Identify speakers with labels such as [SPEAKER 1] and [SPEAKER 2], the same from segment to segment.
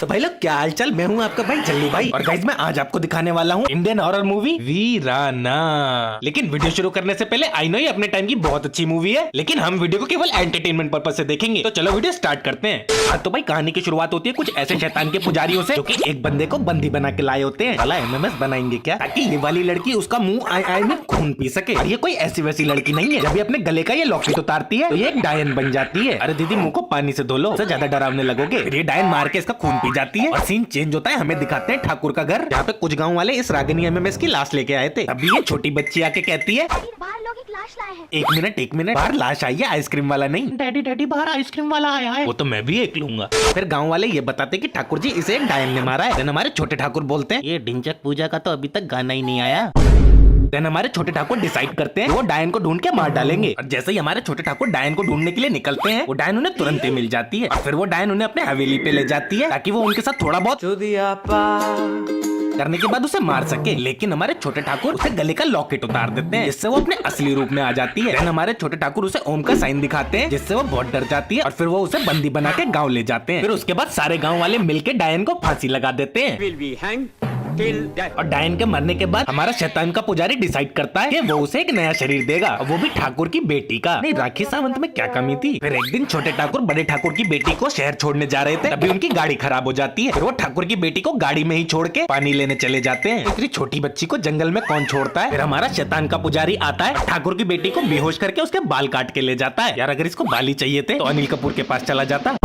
[SPEAKER 1] तो भाई लोग क्या हाल चाल, मैं हूँ आपका भाई जल्लू भाई। और गाइस मैं आज आपको दिखाने वाला हूँ इंडियन हॉरर मूवी वीराना। लेकिन वीडियो शुरू करने से पहले आई नो ये अपने टाइम की बहुत अच्छी मूवी है, लेकिन हम वीडियो को केवल एंटरटेनमेंट पर्पज से देखेंगे। तो चलो वीडियो स्टार्ट करते हैं। हाँ तो भाई कहानी की शुरुआत होती है कुछ ऐसे शैतान के पुजारियों से जो कि एक बंदे को बंदी बना के लाए होते हैं। साला एमएमएस बनाएंगे क्या, ताकि ये वाली लड़की उसका मुंह आई में खून पी सके। और ये कोई ऐसी वैसी लड़की नहीं है। जब ये अपने गले का ये लॉकेट उतारती है तो ये एक डायन बन जाती है। अरे दीदी मुंह को पानी से धो लो, उससे ज्यादा डरावने लगोगे। फिर ये डायन मार के इसका खून पी जाती है और सीन चेंज होता है। हमें दिखाते हैं ठाकुर का घर, जहाँ पे कुछ गाँव वाले इस रागिनी एमएमएस की लाश लेके आए थे। अभी ये छोटी बच्ची आके कहती है
[SPEAKER 2] बाहर लोग एक लाश लाए हैं।
[SPEAKER 1] एक मिनट बाहर लाश आई है, आइसक्रीम वाला नहीं। डैडी डैडी बाहर आइसक्रीम वाला आया है। वो तो मैं भी एक लूंगा। फिर गाँव वाले ये बताते कि ठाकुर जी इसे एक डायन ने मारा है। देन हमारे छोटे ठाकुर बोलते हैं ये ढिंचक पूजा का तो अभी तक गाना ही नहीं आया। देन हमारे छोटे ठाकुर डिसाइड करते हैं वो डायन को ढूंढ के मार डालेंगे। और जैसे ही हमारे छोटे ठाकुर डायन को ढूंढने के लिए निकलते हैं, वो डायन उन्हें तुरंत ही मिल जाती है। और फिर वो डायन उन्हें अपने हवेली पे ले जाती है ताकि वो उनके साथ थोड़ा बहुत करने के बाद उसे मार सके। लेकिन हमारे छोटे ठाकुर उसे गले का लॉकेट उतार देते हैं, जिससे वो अपने असली रूप में आ जाती है। देन हमारे छोटे ठाकुर उसे ओम का साइन दिखाते हैं, जिससे वो बहुत डर जाती है। और फिर वो उसे बंदी बना के गाँव ले जाते हैं। फिर उसके बाद सारे गाँव वाले मिलके डायन को फांसी लगा देते हैं। और डायन के मरने के बाद हमारा शैतान का पुजारी डिसाइड करता है कि वो उसे एक नया शरीर देगा, वो भी ठाकुर की बेटी का। नहीं राखी सावंत में क्या कमी थी। फिर एक दिन छोटे ठाकुर बड़े ठाकुर की बेटी को शहर छोड़ने जा रहे थे, तभी उनकी गाड़ी खराब हो जाती है। फिर वो ठाकुर की बेटी को गाड़ी में ही छोड़ के पानी लेने चले जाते हैं। इतनी छोटी बच्ची को जंगल में कौन छोड़ता है। फिर हमारा शैतान का पुजारी आता है, ठाकुर की बेटी को बेहोश करके उसके बाल काट के ले जाता है। यार अगर इसको बाल ही चाहिए थे तो अनिल कपूर के पास चला जाता।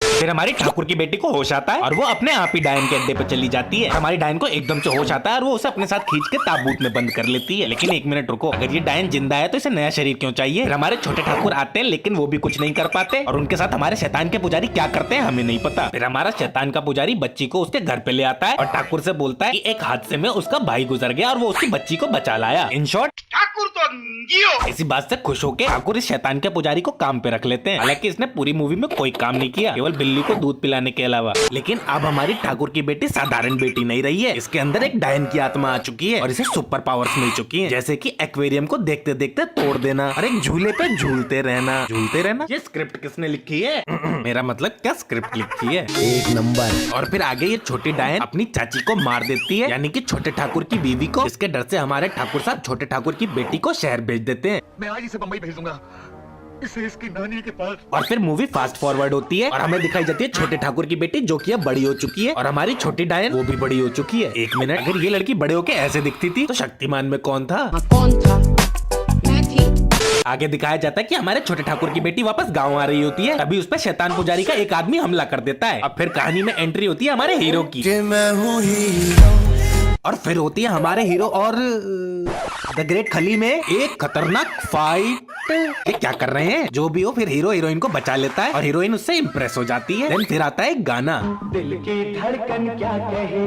[SPEAKER 1] फिर हमारी ठाकुर की बेटी को होश आता है और वो अपने आप ही डायन के अड्डे पर चली जाती है। हमारी डायन को एकदम से होश आता है और वो उसे अपने साथ खींच के ताबूत में बंद कर लेती है। लेकिन एक मिनट रुको, अगर ये डायन जिंदा है तो इसे नया शरीर क्यों चाहिए। फिर हमारे छोटे ठाकुर आते हैं, लेकिन वो भी कुछ नहीं कर पाते। और उनके साथ हमारे शैतान के पुजारी क्या करते हैं हमें नहीं पता। फिर हमारा शैतान का पुजारी बच्ची को उसके घर पे ले आता है और ठाकुर से बोलता है कि एक हादसे में उसका भाई गुजर गया और वो उसकी बच्ची को बचा लाया। इन शॉर्ट ठाकुर तो इसी बात से खुश होकर ठाकुर इस शैतान के पुजारी को काम पे रख लेते हैं। हालांकि इसने पूरी मूवी में कोई काम नहीं किया, केवल बिल्ली को दूध पिलाने के अलावा। लेकिन अब हमारी ठाकुर की बेटी साधारण बेटी नहीं रही है, इसके अंदर एक डायन की आत्मा आ चुकी है और इसे सुपर पावर्स मिल चुकी हैं, जैसे कि एक्वेरियम को देखते देखते तोड़ देना और एक झूले पे झूलते रहना। ये स्क्रिप्ट किसने लिखी है? मेरा मतलब क्या स्क्रिप्ट लिखी है, एक नंबर। और फिर आगे ये छोटी डायन अपनी चाची को मार देती है, यानी कि छोटे ठाकुर की बीवी को। इसके डर से हमारे ठाकुर साहब छोटे ठाकुर की बेटी को शहर भेज देते हैं।
[SPEAKER 3] मैं आज इसे बम्बई भेज दूंगा, इसे इसकी नानी के पास।
[SPEAKER 1] और फिर मूवी फास्ट फॉरवर्ड होती है और हमें दिखाई जाती है छोटे ठाकुर की बेटी जो कि अब बड़ी हो चुकी है और हमारी छोटी डायन वो भी बड़ी हो चुकी है। एक मिनट, अगर ये लड़की बड़े होके ऐसे दिखती थी तो शक्तिमान में कौन था?
[SPEAKER 2] मैं थी।
[SPEAKER 1] आगे दिखाया जाता है कि हमारे छोटे ठाकुर की बेटी वापस गांव आ रही होती है, तभी उस पर शैतान पुजारी का एक आदमी हमला कर देता है। अब फिर कहानी में एंट्री होती है हमारे हीरो की, और फिर होती है हमारे हीरो और द ग्रेट खली में एक खतरनाक फाइट। ये क्या कर रहे हैं जो भी हो, फिर हीरो हीरोइन को बचा लेता है और हीरोइन उससे इम्प्रेस हो जाती है। देन फिर आता है गाना,
[SPEAKER 4] दिल की धड़कन क्या कहे,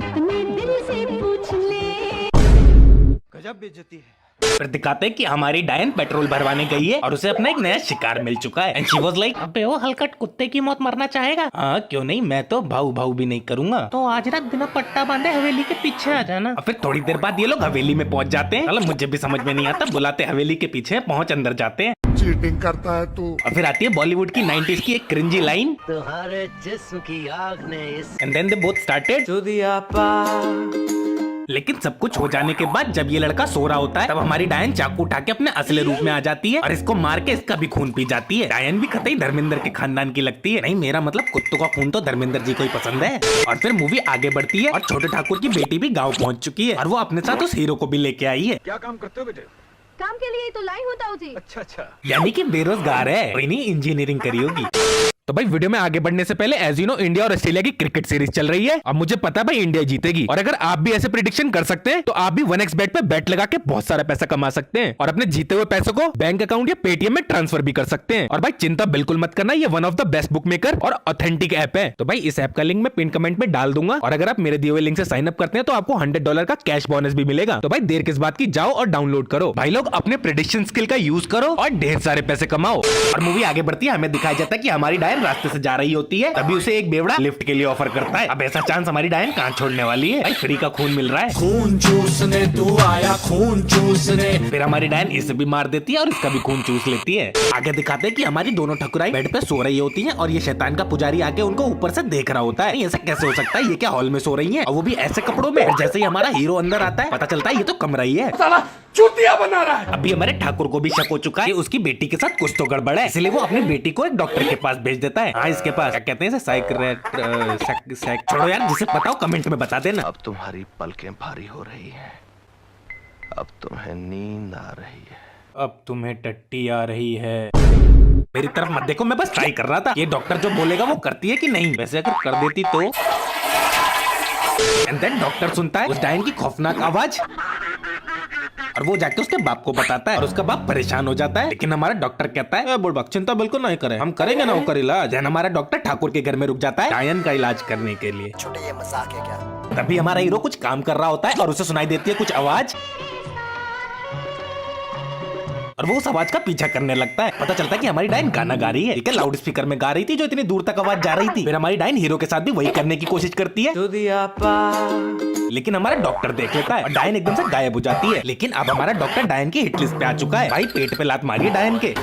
[SPEAKER 2] अपने दिल से पूछ ले।
[SPEAKER 4] गजब बेइज्जती है।
[SPEAKER 1] फिर दिखाते हैं कि हमारी डायन पेट्रोल भरवाने गई है और उसे अपना एक नया शिकार मिल चुका है। एंड शी वाज लाइक, अबे वो हलकट कुत्ते की मौत मरना चाहेगा? हाँ क्यों नहीं, मैं तो भाऊ भी नहीं करूंगा। तो आज रात बिना पट्टा बांधे हवेली के पीछे आ जाना। और फिर थोड़ी देर बाद ये लोग हवेली में पहुंच जाते हैं। मतलब मुझे भी समझ में नहीं आता, बुलाते हवेली के पीछे, पहुंच अंदर जाते हैं।
[SPEAKER 3] चीटिंग करता है तू।
[SPEAKER 1] और फिर आती है बॉलीवुड की 90s की एक क्रिंजी लाइन,
[SPEAKER 4] तुम्हारे जिस्म की आग ने इस
[SPEAKER 1] and then they both started. लेकिन सब कुछ हो जाने के बाद जब ये लड़का सो रहा होता है, तब हमारी डायन चाकू उठा के अपने असली रूप में आ जाती है और इसको मार के इसका भी खून पी जाती है। डायन भी कतई धर्मेंद्र के खानदान की लगती है। नहीं मेरा मतलब कुत्तों का खून तो धर्मेंद्र जी को ही पसंद है। और फिर मूवी आगे बढ़ती है और छोटे ठाकुर की बेटी भी गाँव पहुँच चुकी है और वो अपने साथ उस हीरो को भी लेके आई है।
[SPEAKER 3] क्या काम करते हो बेटे?
[SPEAKER 2] काम के लिए ही तो लाई होता जी।
[SPEAKER 3] अच्छा।
[SPEAKER 1] यानी कि बेरोजगार है, कोई नहीं इंजीनियरिंग करी होगी। तो भाई वीडियो में आगे बढ़ने से पहले एज यू नो इंडिया और ऑस्ट्रेलिया की क्रिकेट सीरीज चल रही है। अब मुझे पता है भाई इंडिया जीतेगी, और अगर आप भी ऐसे प्रिडिक्शन कर सकते हैं तो आप भी 1xBet पे बेट लगा के बहुत सारा पैसा कमा सकते हैं और अपने जीते हुए पैसों को बैंक अकाउंट या पेटीएम में ट्रांसफर भी कर सकते हैं। और भाई चिंता बिल्कुल मत करना, ये one of the best book maker और ऑथेंटिक ऐप है। तो भाई इस ऐप का लिंक मैं पिन कमेंट में डाल दूंगा और अगर आप मेरे दिए हुए लिंक से साइन अप करते हैं तो आपको $100 का कैश बोनस भी मिलेगा। तो भाई देर किस बात की, जाओ और डाउनलोड करो। भाई लोग अपने प्रेडिक्शन स्किल का यूज करो और ढेर सारे पैसे कमाओ। और मूवी आगे बढ़ती है, हमें दिखाया जाता है कि हमारी डायन डायन रास्ते से जा रही होती है, तभी उसे एक बेवड़ा लिफ्ट के लिए ऑफर करता है। अब ऐसा चांस हमारी डायन कहाँ छोड़ने वाली है, भाई फ्री का खून मिल रहा है।
[SPEAKER 5] खून चूसने तू आया, खून चूसने।
[SPEAKER 1] फिर हमारी डायन इसे भी मार देती है और इसका भी खून चूस लेती है। आगे दिखाते हैं कि हमारी दोनों ठकुराई बेड पे सो रही होती हैं और ये शैतान का पुजारी आके उनको ऊपर से देख रहा होता है। ऐसा कैसे हो सकता है, ये क्या हॉल में सो रही हैं और वो भी ऐसे कपड़ों में। जैसे ही हमारा हीरो अंदर आता है, पता चलता है ये तो कमरा ही है।
[SPEAKER 5] साला चूतिया बना रहा है।
[SPEAKER 1] अभी हमारे ठाकुर को भी शक हो चुका है कि उसकी बेटी के साथ कुछ तो गड़बड़ है, इसलिए वो अपनी बेटी को एक डॉक्टर के पास भेज देता है। हाँ, इसके पास क्या कहते हैं इसे, छोड़ो यार, जिसे बताओ कमेंट में बता देना।
[SPEAKER 6] अब तुम्हारी पलकें भारी हो रही हैं, अब तुम्हें नींद आ रही है,
[SPEAKER 1] अब तुम्हें टट्टी आ रही है। मेरी तरफ मत देखो, मैं बस ट्राई कर रहा था। ये डॉक्टर जो बोलेगा वो करती है कि नहीं, वैसे अगर कर देती तो। एंड देन डॉक्टर सुनता है उस डायन की खौफनाक आवाज और वो जाके उसके बाप को बताता है और उसका बाप परेशान हो जाता है। लेकिन हमारा डॉक्टर कहता है बुढ़बक चिंता बिल्कुल नहीं करें, हम करेंगे ना वो इलाज। देन हमारा डॉक्टर ठाकुर के घर में रुक जाता है डायन का इलाज करने के लिए।
[SPEAKER 4] छोटे ये मजाक है क्या?
[SPEAKER 1] तभी हमारा हीरो कुछ काम कर रहा होता है और उसे सुनाई देती है कुछ आवाज और वो उस आवाज का पीछा करने लगता है। पता चलता है कि हमारी डायन गाना गा रही है, ठीक है, लाउड स्पीकर में गा रही थी जो इतनी दूर तक आवाज जा रही थी। फिर हमारी डायन हीरो के साथ भी वही करने की कोशिश करती है, लेकिन हमारा डॉक्टर देख लेता है और डायन एकदम से गायब हो जाती है। लेकिन अब हमारा डॉक्टर डायन की हिट लिस्ट पे आ चुका है। भाई पेट पे लात मारी है डायन के।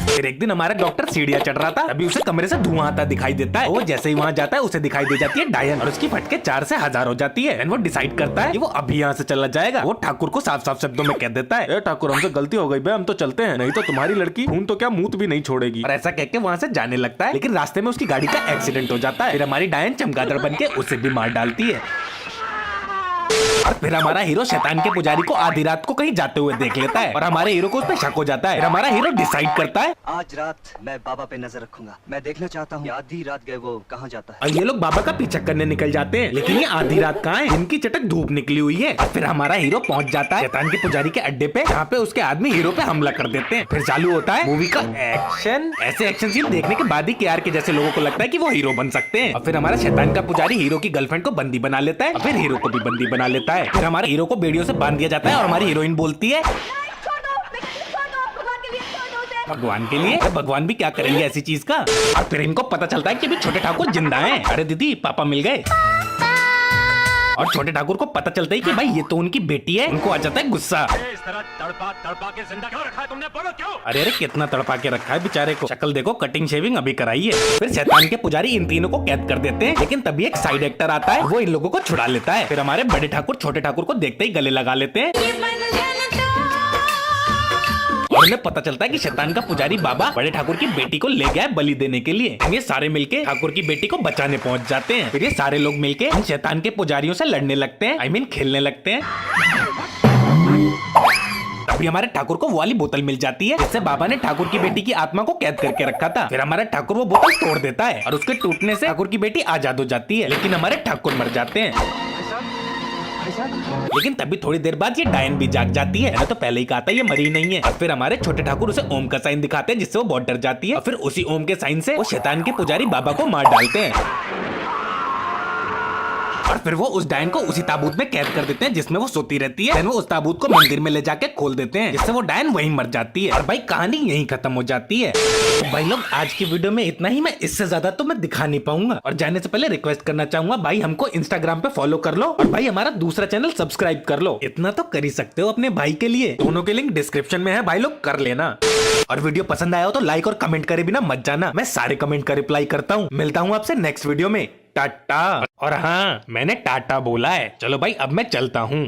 [SPEAKER 1] फिर एक दिन हमारा डॉक्टर सीढ़ियां चढ़ रहा था, अभी उसे कमरे से धुआं आता दिखाई देता है। वो जैसे ही वहां जाता है उसे दिखाई दे जाती है डायन और उसकी फटके 4 से 1000 हो जाती है। वो डिसाइड करता है कि वो अभी यहाँ से चला जाएगा। वो ठाकुर को साफ साफ शब्दों में कह देता है, ठाकुर हमसे गलती हो गई बे, हम तो चलते हैं, नहीं तो तुम्हारी लड़की खून तो क्या मूत भी नहीं छोड़ेगी। और ऐसा कह के वहाँ से जाने लगता है, लेकिन रास्ते में उसकी गाड़ी का एक्सीडेंट हो जाता है। फिर हमारी डायन चमगादड़ बन के उसे भी मार डालती है। और फिर हमारा हीरो शैतान के पुजारी को आधी रात को कहीं जाते हुए देख लेता है और हमारे हीरो को उस पर शक हो जाता है। फिर हमारा हीरो डिसाइड करता है
[SPEAKER 4] आज रात मैं बाबा पे नजर रखूंगा, मैं देखना चाहता हूँ आधी रात गए वो कहाँ जाता है।
[SPEAKER 1] और ये लोग बाबा का पीछा करने निकल जाते हैं, लेकिन ये आधी रात कहाँ है, इनकी चटक धूप निकली हुई है। और फिर हमारा हीरो पहुंच जाता है शैतान के पुजारी के अड्डे पे, जहाँ पे उसके आदमी हीरो पे हमला कर देते हैं। फिर चालू होता है मूवी का एक्शन। ऐसे एक्शन सीन देखने के बाद ही केआर के जैसे लोगों को लगता है कि वो हीरो बन सकते हैं। और फिर हमारा शैतान का पुजारी हीरो की गर्लफ्रेंड को बंदी बना लेता है और फिर हीरो को भी बंदी बना लेता है। फिर हमारे हीरो को बेड़ियों से बांध दिया जाता है और हमारी हीरोइन बोलती है भगवान के लिए। भगवान भी क्या करेंगे ऐसी चीज का। और फिर इनको पता चलता है कि अभी छोटे ठाकुर जिंदा हैं। अरे दीदी पापा मिल गए। और छोटे ठाकुर को पता चलता है कि भाई ये तो उनकी बेटी है। उनको आ जाता है गुस्सा,
[SPEAKER 3] इस तरह तड़पा तड़पा के जिंदा क्यों रखा है तुमने, बोलो क्यों?
[SPEAKER 1] अरे कितना तड़पा के रखा है बेचारे को, शक्ल देखो, कटिंग शेविंग अभी कराई है। फिर शैतान के पुजारी इन तीनों को कैद कर देते हैं, लेकिन तभी एक साइड एक्टर आता है, वो इन लोगों को छुड़ा लेता है। फिर हमारे बड़े ठाकुर छोटे ठाकुर को देखते ही गले लगा लेते हैं और उन्हें पता चलता है कि शैतान का पुजारी बाबा बड़े ठाकुर की बेटी को ले गया है बलि देने के लिए। ये सारे मिलके ठाकुर की बेटी को बचाने पहुंच जाते हैं। फिर ये सारे लोग मिलके इन शैतान के पुजारियों से लड़ने लगते हैं, I mean खेलने लगते हैं। तभी हमारे ठाकुर को वो वाली बोतल मिल जाती है जिससे बाबा ने ठाकुर की बेटी की आत्मा को कैद करके रखा था। फिर हमारा ठाकुर वो बोतल तोड़ देता है और उसके टूटने से ठाकुर की बेटी आजाद हो जाती है, लेकिन हमारे ठाकुर मर जाते हैं। लेकिन तभी थोड़ी देर बाद ये डायन भी जाग जाती है। मैंने तो पहले ही कहा था ये मरी नहीं है। और फिर हमारे छोटे ठाकुर उसे ओम का साइन दिखाते हैं जिससे वो बहुत डर जाती है और फिर उसी ओम के साइन से वो शैतान के पुजारी बाबा को मार डालते हैं और फिर वो उस डायन को उसी ताबूत में कैद कर देते हैं जिसमें वो सोती रहती है। फिर वो उस ताबूत को मंदिर में ले जाके खोल देते हैं जिससे वो डायन वहीं मर जाती है और भाई कहानी यहीं खत्म हो जाती है। तो भाई लोग आज की वीडियो में इतना ही, मैं इससे ज्यादा तो मैं दिखा नहीं पाऊंगा। और जाने से पहले रिक्वेस्ट करना चाहूंगा भाई हमको इंस्टाग्राम पे फॉलो कर लो और भाई हमारा दूसरा चैनल सब्सक्राइब कर लो। इतना तो कर ही सकते हो अपने भाई के लिए, दोनों के लिंक डिस्क्रिप्शन में है, भाई लोग कर लेना। और वीडियो पसंद आया हो तो लाइक और कमेंट करे बिना मत जाना, मैं सारे कमेंट का रिप्लाई करता हूँ। मिलता हूँ आपसे नेक्स्ट वीडियो में, टाटा। और हाँ मैंने टाटा बोला है। चलो भाई अब मैं चलता हूँ।